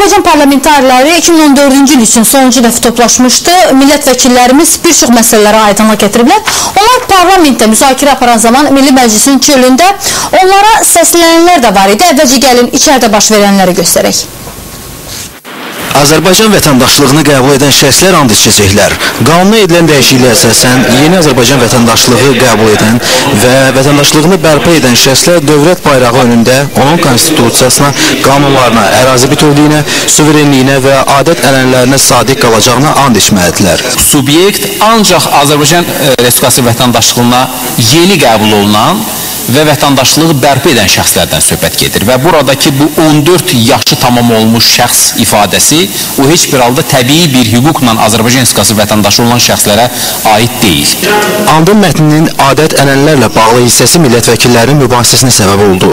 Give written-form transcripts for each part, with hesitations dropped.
Azərbaycan parlamentarları 2014-cü il üçün sonuncu dəfə toplaşmışdı. Millət vəkillərimiz bir çox məsələlərə aydınlıq gətiriblər. Onlar parlamentdə müzakirə aparan zaman Milli Məclisin çölündə onlara səslənənlər də var idi. Əvvəlcə gəlin içəridə baş verənləri göstərək. Azərbaycan vətəndaşlığını qəbul edən şəxslər and içəcəklər. Qanuna edilən dəyişikliyə əsasən yeni Azərbaycan vətəndaşlığı qəbul edən və vətəndaşlığını bərpa edən şəxslər dövlət bayrağı önündə onun konstitusiyasına, qanunlarına, ərazi bütövlüyünə, suverenliyinə və adət-ənənələrinə sadiq qalacağına and içməlidirlər. Subyekt ancaq Azərbaycan Respublikası vətəndaşlığına yeni qəbul olunan və vətəndaşlığı bərpa edən şəxslərdən söhbət gedir və buradakı bu 14 yaşı tamam olmuş şəxs ifadəsi o heç bir halda təbii bir hüquqla Azərbaycan Respublikası vətəndaşı olan şəxslərə aid deyil. Andın mətninin adət-ənənələrlə bağlı hissəsi millət vəkillərinin mübahisəsinə səbəb oldu.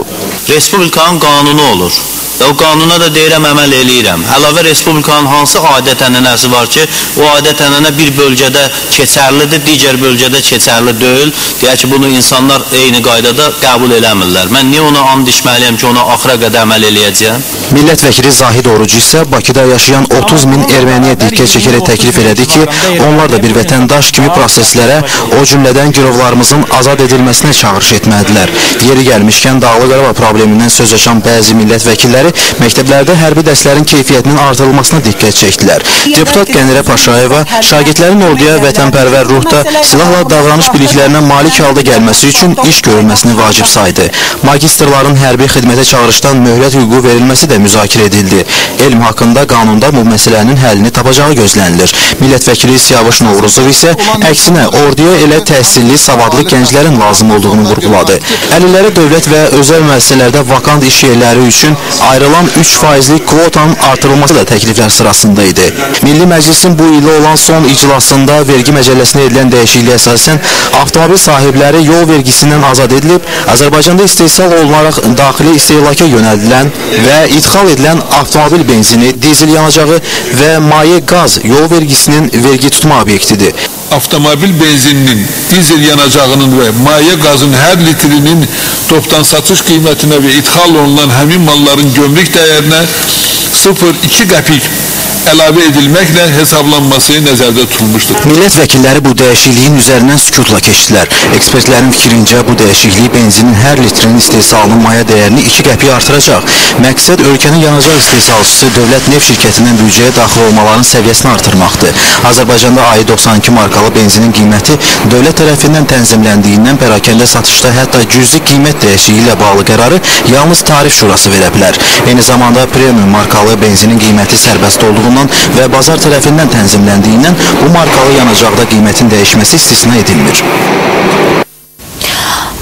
Respublikanın qanunu olur. O qanuna da deyirəm, əməl eləyirəm. Əlavə Respublikanın hansı adət-ənənəsi var ki, o adət-ənənə bir bölgədə keçərlidir, digər bölgədə keçərli deyil. Deyək ki, bunu insanlar eyni qaydada qəbul eləmirlər. Mən niyə ona and içməliyəm ki, ona axıra qədər əməl eləyəcəyəm? Millət vəkili Zahid Orucu isə Bakıda yaşayan 30 min erməniyə diqqət çəkərək təklif elədi ki, onlar da bir vətəndaş kimi proseslərə, o cümlədən girovlarımızın azad edilməsinə çağırış etməlidirlər. Yeri gəlmişkən Dağlıq Qarabağ problemindən söz açan bəzi millət vəkilləri məktəblərdə hərbi dərslərin keyfiyyətinin artırılmasına diqqət çəkdilər. Deputat Qənirə Paşayeva şagirdlərin orduya vətənpərvər ruhda silahla davranış biliklərinə malik halda gəlməsi üçün iş görülməsini vacib saydı. Magistrların hərbi xidmətə çağırışdan möhlət hüququ verilməsi də müzakirə edildi. Elm haqqında qanunda bu məsələnin həllini tapacağı gözlənilir. Millət vəkili Siyavuş Novruzov isə əksinə orduya elə təhsilli, savadlı gənclərin lazım olduğunu vurğuladı. Əlillərə dövlət və özəl müəssisələrdə vakant iş yerləri üçün ayrılan 3%lik kvotanın artırılması da təkliflər sırasında idi. Milli Məclisin bu ildə olan son iclasında vergi məcəlləsinə edilən dəyişikliyə əsasən avtomobil sahibləri yol vergisindən azad edilib, Azərbaycanda istehsal olunaraq daxili istehlaka yönəldilən və idxal edilən avtomobil benzini, dizel yanacağı və maye qaz yol vergisinin vergi tutma obyektidir. Avtomobil benzininin, dizel yanacağının və maye qazın hər litrinin toptan satış qiymətinə və idxal olunan həmin malların gömrük dəyərinə 0,2 qəpik əlavə edilməklə hesablanması nəzərdə tutulmuşdur. Millət vəkilləri bu dəyişikliyin üzərindən sükutla keçdilər. Ekspertlərin fikrincə bu dəyişiklik benzinin hər litrinin istehsalının maya dəyərini 2 qəpik artıracaq. Məqsəd ölkənin yanacaq istehsalçısı dövlət neft şirkətindən büdcəyə daxil olmaların səviyyəsini artırmaqdır. Azərbaycanda ayı 92 markalı benzinin qiyməti dövlət tərəfindən tənzimləndiyindən pərakəndə satışda hətta cüzi qiymət dəyişikliyi ilə bağlı qərarı yalnız tarif şurası verə bilər. Eyni zamanda premium markalı benzinin qiyməti sərbəst olduğundan və bazar tərəfindən tənzimləndiyindən bu markalı yanacaqda qiymətin dəyişməsi istisna edilmir.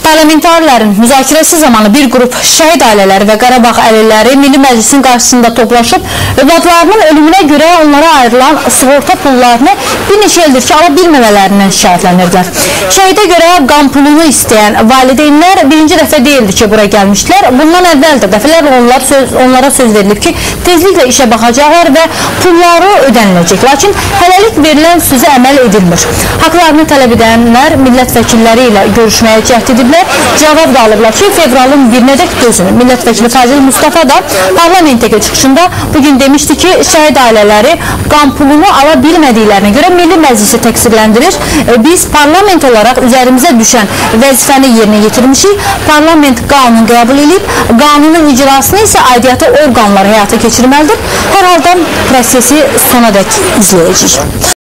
Parlamentarların müzakirəsi zamanı bir qrup şəhid ailələri və Qarabağ əlilləri Milli Məclisin qarşısında toplaşıb, övladlarının ölümünə görə onlara ayrılan sığorta pullarını bir neçə ildir ki, ala bilməmələrindən şikayətlənirlər. Şəhidə görə qan pulunu istəyən valideynlər birinci dəfə deyildi ki, bura gəlmişdilər. Bundan əvvəl də dəfələrlə onlara söz verilib ki, tezliklə işə baxacaqlar və pulları ödəniləcək. Lakin hələlik verilən sözə əməl edilmir. Haqlarını tələb edənlər millət vəkilləri ilə görüşməyə cəhd ediblər. Cavab da alıblar ki, fevralın 1-nədək dözünü. Millət vəkili Fazil Mustafa da parlamentə çıxışında bugün demişdi ki, şəhid ailələri qan pulunu ala bilmədiklərinə görə Milli Məclisi təqsirləndirir. Biz parlament olaraq üzərimizə düşən vəzifəni yerinə yetirmişik. Parlament qanun qəbul edib, qanunun icrasını isə aidiyyatı orqanlar həyata keçirməlidir. Hər halda prosesi sona dək izləyəcəyik.